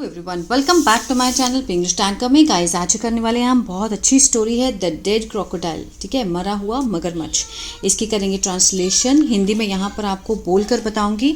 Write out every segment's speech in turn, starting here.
Hello everyone, welcome back to my channel pink stand में। Guys आज करने वाले हैं हम बहुत अच्छी स्टोरी है द डेड क्रोकोडाइल। ठीक है, मरा हुआ मगरमच्छ। इसकी करेंगे ट्रांसलेशन हिंदी में, यहाँ पर आपको बोलकर बताऊंगी।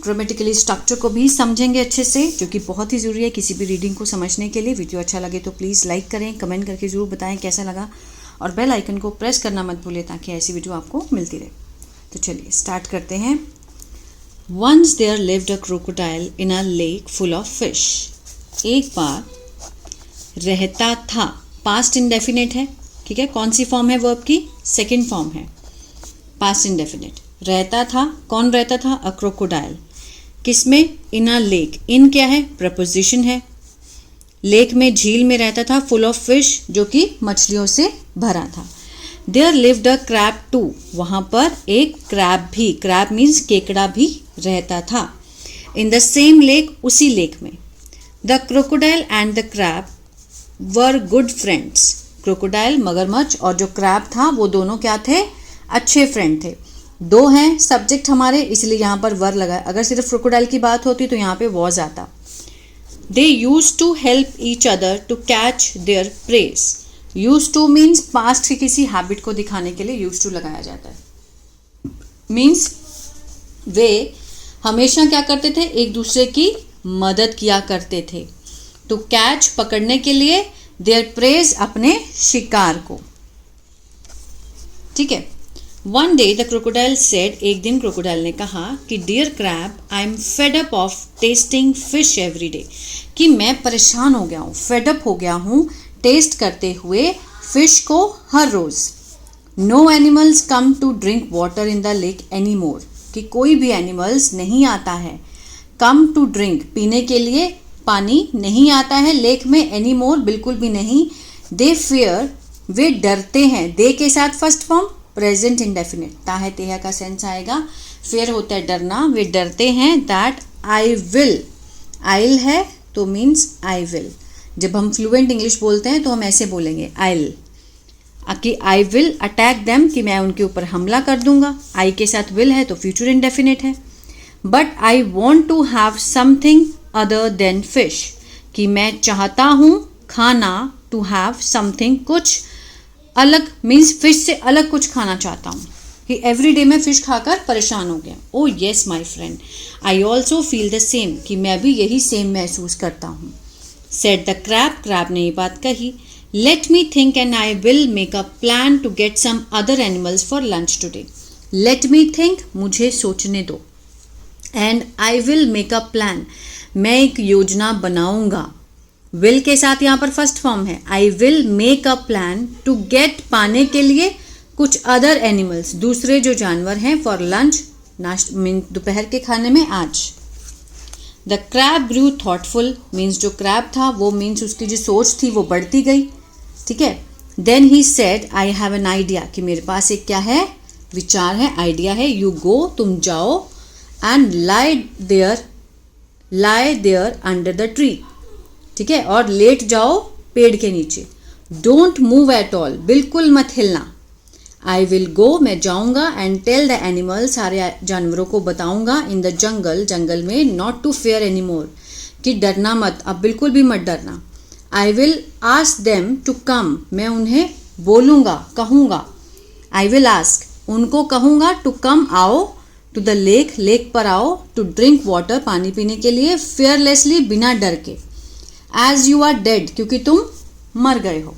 ग्रामेटिकली स्ट्रक्चर को भी समझेंगे अच्छे से, जो कि बहुत ही ज़रूरी है किसी भी रीडिंग को समझने के लिए। वीडियो अच्छा लगे तो प्लीज़ लाइक करें, कमेंट करके ज़रूर बताएं कैसा लगा, और बेल आइकन को प्रेस करना मत भूलें ताकि ऐसी वीडियो आपको मिलती रहे। तो चलिए स्टार्ट करते हैं। Once there lived a crocodile in a lake full of fish. एक बार रहता था, पास्ट इंडेफिनिट है। ठीक है, कौन सी फॉर्म है वर्ब की? सेकंड फॉर्म है, पास्ट इंडेफिनिट। रहता था, कौन रहता था? अ क्रोकोडाइल। किसमें? इन अ लेक। इन क्या है? प्रपोजिशन है। लेक में, झील में रहता था, फुल ऑफ फिश, जो कि मछलियों से भरा था। There lived a crab too, वहाँ पर एक क्रैब भी, क्रैब मीन्स केकड़ा भी रहता था। इन द सेम लेक, उसी लेक में। The crocodile and the crab were good friends. Crocodile मगरमच्छ और जो क्रैब था वो दोनों क्या थे? अच्छे फ्रेंड थे। दो हैं सब्जेक्ट हमारे, इसलिए यहाँ पर वर लगा है। अगर सिर्फ क्रोकोडाइल की बात होती तो यहाँ पे वॉज आता। They use to help each other to catch their prey. Use to means past की किसी हैबिट को दिखाने के लिए यूज टू लगाया जाता है। मीन्स वे हमेशा क्या करते थे? एक दूसरे की मदद किया करते थे। टू कैच, पकड़ने के लिए, देयर प्रेज, अपने शिकार को। ठीक है। One day the crocodile said, एक दिन क्रोकोडाइल ने कहा कि dear crab, I am fed up of tasting fish every day. कि मैं परेशान हो गया हूँ, फेड अप हो गया हूँ टेस्ट करते हुए फिश को हर रोज। No animals come to drink water in the lake any more. कि कोई भी एनिमल्स नहीं आता है, कम टू ड्रिंक, पीने के लिए पानी नहीं आता है लेक में, एनी मोर, बिल्कुल भी नहीं। दे फियर, वे डरते हैं। दे के साथ फर्स्ट फॉर्म प्रेजेंट इंडेफिनिट, ताहे तेहा का सेंस आएगा। फियर होता है डरना, वे डरते हैं। दैट आई विल, आइल है तो मीन्स आई विल। जब हम फ्लुएंट इंग्लिश बोलते हैं तो हम ऐसे बोलेंगे आइल, कि आई विल अटैक देम, कि मैं उनके ऊपर हमला कर दूंगा। आई के साथ विल है तो फ्यूचर इंडेफिनिट है। But I want to have something other than fish, कि मैं चाहता हूँ खाना, टू हैव समथिंग, कुछ अलग, मीन्स फिश से अलग कुछ खाना चाहता हूँ। कि एवरी डे मैं फिश खाकर परेशान हो गया। Oh yes my friend, I also feel the same, कि मैं भी यही सेम महसूस करता हूँ। सेड द क्रैब, क्रैब ने ये बात कही। Let me think and I will make a plan to get some other animals for lunch today. Let me think, मुझे सोचने दो, and I will make a plan, मैं एक योजना बनाऊंगा। विल के साथ यहाँ पर फर्स्ट फॉर्म है। I will make a plan to get, पाने के लिए, कुछ अदर एनिमल्स, दूसरे जो जानवर हैं, फॉर लंच, दोपहर के खाने में आज। The crab grew thoughtful, means जो क्रैब था वो, मीन्स उसकी जो सोच थी वो बढ़ती गई। ठीक है। Then he said, I have an idea, कि मेरे पास एक क्या है? विचार है, आइडिया है। यू गो, तुम जाओ, and lie there under the tree. ठीक है, और लेट जाओ पेड़ के नीचे। डोंट मूव एट ऑल, बिल्कुल मत हिलना। आई विल गो, मैं जाऊंगा, एंड टेल द एनिमल, सारे जानवरों को बताऊंगा, इन द जंगल, जंगल में, not to fear any more, कि डरना मत, अब बिल्कुल भी मत डरना। I will ask them to come, मैं उन्हें बोलूंगा, कहूंगा। आई विल आस्क, उनको कहूंगा, टू कम, आओ, टू द लेक, लेक पर आओ, टू ड्रिंक वाटर, पानी पीने के लिए, फेयरलेसली, बिना डर के। एज यू आर डेड, क्योंकि तुम मर गए हो।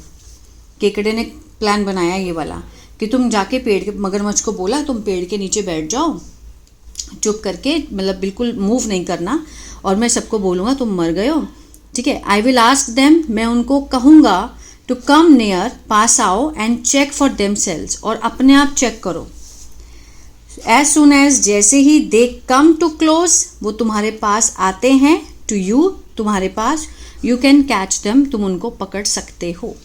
केकड़े ने प्लान बनाया ये वाला, कि तुम जाके पेड़ के, मगरमच्छ को बोला तुम पेड़ के नीचे बैठ जाओ चुप करके, मतलब बिल्कुल मूव नहीं करना, और मैं सबको बोलूँगा तुम मर गए हो। ठीक है। आई विल आस्क देम, मैं उनको कहूँगा, टू कम नियर, पास आओ, एंड चेक फॉर देमसेल्व्स, और अपने आप चेक करो। एज सुन एज, जैसे ही, दे कम टू क्लोज, वो तुम्हारे पास आते हैं, टू यू, तुम्हारे पास, यू कैन कैच देम, तुम उनको पकड़ सकते हो।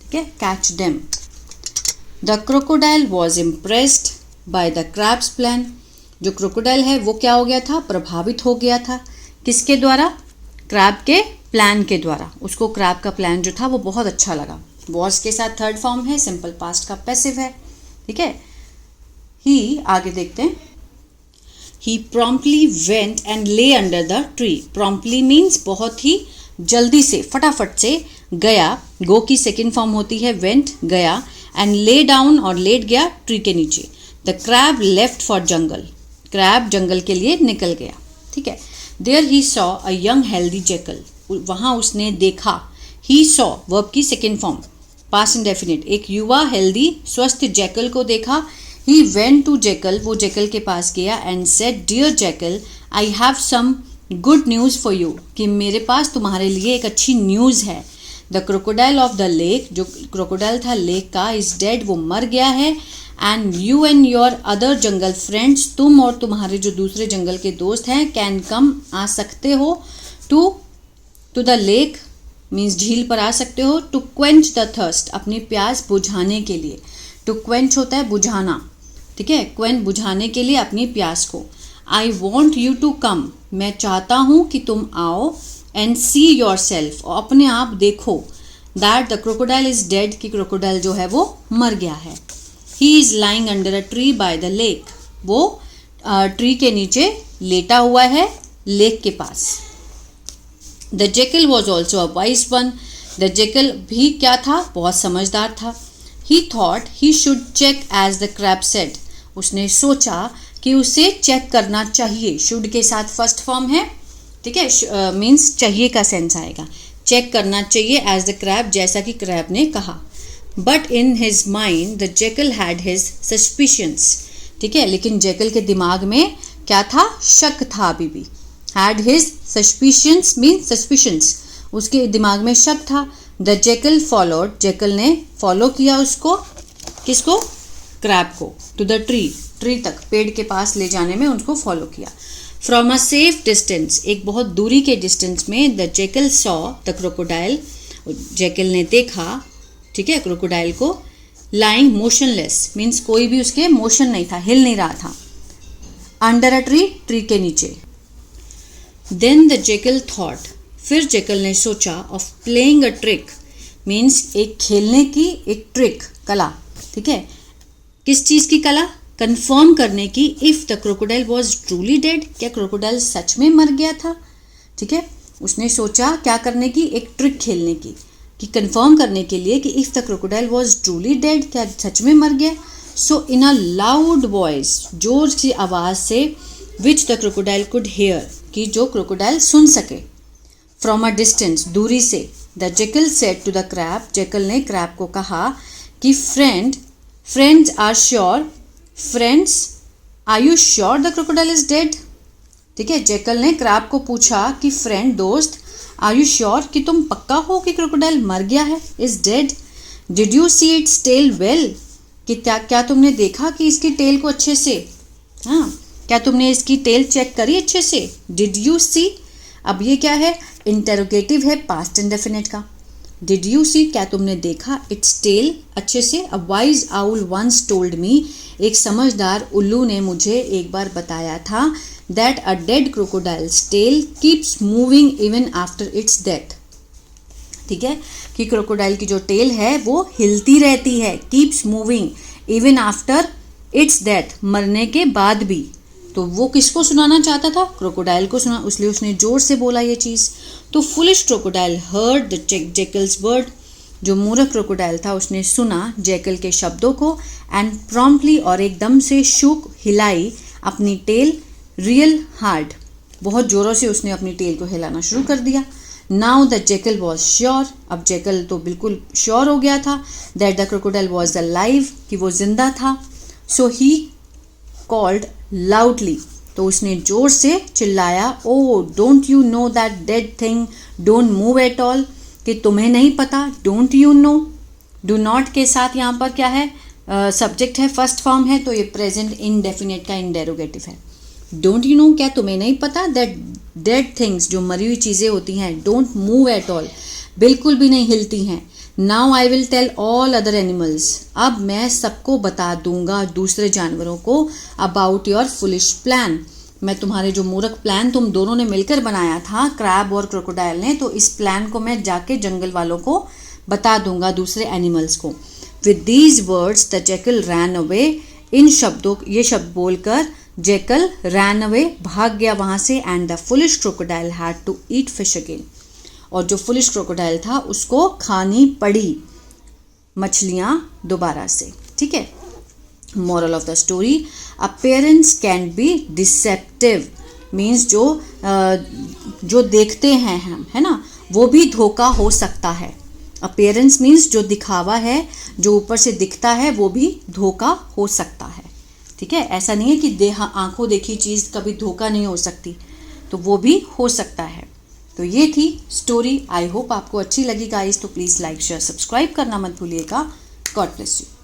ठीक है, catch them. The crocodile was impressed by the crabs plan. जो क्रोकोडाइल है वो क्या हो गया था? प्रभावित हो गया था। किसके द्वारा? क्रैब के प्लान के द्वारा। उसको क्रैब का प्लान जो था वो बहुत अच्छा लगा। वॉज के साथ थर्ड फॉर्म है, सिंपल पास्ट का पैसिव है। ठीक है। ही, आगे देखते हैं। ही promptly went and lay under the tree. Promptly means बहुत ही जल्दी से, फटाफट से गया. go की सेकेंड फॉर्म होती है went, गया, and lay down और लेट गया ट्री के नीचे. The crab left for jungle. crab जंगल के लिए निकल गया. ठीक है. There he saw a young healthy jackal. वहाँ उसने देखा. He saw वर्ब की सेकेंड फॉर्म, पास्ट इंडेफिनिट, एक युवा हेल्दी स्वस्थ जैकल को देखा. He went to jackal, वो जैकल के पास गया and said, Dear jackal, I have some good news for you. कि मेरे पास तुम्हारे लिए एक अच्छी न्यूज़ है. The crocodile of the lake, जो क्रोकोडाइल था लेक का, is dead, वो मर गया है. And you and your other jungle friends, तुम और तुम्हारे जो दूसरे जंगल के दोस्त हैं, can come, आ सकते हो, to the lake मीन्स झील पर आ सकते हो, टू क्वेंच द थर्स्ट, अपनी प्यास बुझाने के लिए. टू क्वेंच होता है बुझाना. ठीक है. क्वेंच बुझाने के लिए अपनी प्यास को. I want you to come, मैं चाहता हूँ कि तुम आओ. एंड सी योर सेल्फ, और अपने आप देखो. That the crocodile is dead, कि क्रोकोडाइल जो है वो मर गया है. He is lying under a tree by the lake, वो ट्री के नीचे लेटा हुआ है लेक के पास. The jackal was also a wise one, the jackal भी क्या था, बहुत समझदार था. He thought he should check as the crab said, उसने सोचा कि उसे चेक करना चाहिए. शुड के साथ फर्स्ट फॉर्म है. ठीक है. मीन्स चाहिए का सेंस आएगा. चेक करना चाहिए एज द क्रैब, जैसा कि क्रैब ने कहा. But in his mind the Jekyll had his suspicions. ठीक है. लेकिन जेकल के दिमाग में क्या था, शक था अभी भी. Had his suspicions means suspicions, उसके दिमाग में शक था. द जेकल फॉलोड, जेकल ने फॉलो किया उसको, किसको, क्रैब को, टू द ट्री, ट्री तक, पेड़ के पास ले जाने में उनको फॉलो किया. फ्रॉम अ सेफ डिस्टेंस, एक बहुत दूरी के डिस्टेंस में, the Jekyll saw the crocodile, Jekyll ने देखा. ठीक है. क्रोकोडाइल को. लाइंग मोशनलेस मीन्स कोई भी उसके मोशन नहीं था, हिल नहीं रहा था. अंडर अ ट्री, ट्री के नीचे. देन द जेकल थॉट, फिर जेकल ने सोचा, of playing a trick means एक खेलने की एक ट्रिक, कला. ठीक है. किस चीज़ की कला, कंफर्म करने की. If the crocodile was truly dead, क्या क्रोकोडाइल सच में मर गया था. ठीक है. उसने सोचा क्या करने की, एक ट्रिक खेलने की, कि कंफर्म करने के लिए कि if the crocodile was truly dead, क्या सच में मर गया. सो इन अ लाउड वॉइस, जोर सी आवाज़ से, which the crocodile could hair, कि जो क्रोकोडाइल सुन सके. फ्रॉम अ डिस्टेंस, दूरी से. The jackal said to the crab, jackal ने क्रैब को कहा कि friends are sure, friends are you sure the crocodile is dead. ठीक है. जेकल ने क्रैब को पूछा कि फ्रेंड, दोस्त, आर यू श्योर, कि तुम पक्का हो कि क्रोकोडाइल मर गया है, is dead. Did you see its tail well, कि क्या तुमने देखा कि इसकी टेल को अच्छे से, हाँ, क्या तुमने इसकी टेल चेक करी अच्छे से. डिड यू सी, अब ये क्या है, इंटेरोगेटिव है, पास्ट इंडेफिनिट का. डिड यू सी, क्या तुमने देखा, इट्स टेल, अच्छे से. A wise owl once told me, एक समझदार उल्लू ने मुझे एक बार बताया था, that a dead crocodile's tail keeps moving even after its death. ठीक है. कि क्रोकोडाइल की जो टेल है वो हिलती रहती है, keeps moving even after its death, मरने के बाद भी. तो वो किसको सुनाना चाहता था, क्रोकोडाइल को सुना, इसलिए उसने जोर से बोला ये चीज़. तो foolish crocodile heard the jackal's word, जो मूर्ख क्रोकोडाइल था उसने सुना जेकल के शब्दों को. एंड प्रॉम्प्टली, और एकदम से, शुक, हिलाई अपनी टेल, रियल हार्ड, बहुत ज़ोरों से उसने अपनी टेल को हिलाना शुरू कर दिया. Now the jackal was sure, अब जेकल तो बिल्कुल श्योर हो गया था, that the crocodile was alive, कि वो जिंदा था. सो ही कॉल्ड लाउडली, तो उसने जोर से चिल्लाया, oh don't you know that dead thing don't move at all, कि तुम्हें नहीं पता, don't you know. Do not के साथ यहाँ पर क्या है, सब्जेक्ट है, फर्स्ट फॉर्म है, तो ये प्रेजेंट इनडेफिनेट का इंडेरोगेटिव है. डोंट यू नो, क्या तुम्हें नहीं पता, दैट डेड थिंग्स, जो मरी हुई चीज़ें होती हैं, डोंट मूव एट ऑल, बिल्कुल भी नहीं हिलती हैं. Now I will tell all other animals, अब मैं सबको बता दूंगा, दूसरे जानवरों को, अबाउट योर फुलिश प्लान, मैं तुम्हारे जो मूर्ख प्लान तुम दोनों ने मिलकर बनाया था, क्रैब और क्रोकोडाइल ने, तो इस प्लान को मैं जाके जंगल वालों को बता दूंगा, दूसरे एनिमल्स को. With these words the jackal ran away, इन शब्दों, ये शब्द बोलकर जेकल रैन अवे, भाग गया वहाँ से, and the foolish crocodile had to eat fish again, और जो फुलिश क्रोकोडाइल था उसको खानी पड़ी मछलियाँ दोबारा से। ठीक है। Moral of the story, appearance can be deceptive, means जो देखते हैं हम, है ना, वो भी धोखा हो सकता है। अपीयरेंस मीन्स जो दिखावा है, जो ऊपर से दिखता है, वो भी धोखा हो सकता है। ठीक है। ऐसा नहीं है कि आंखों देखी चीज़ कभी धोखा नहीं हो सकती, तो वो भी हो सकता है। तो ये थी स्टोरी। आई होप आपको अच्छी लगी गाइस। तो प्लीज़ लाइक शेयर सब्सक्राइब करना मत भूलिएगा। God bless you.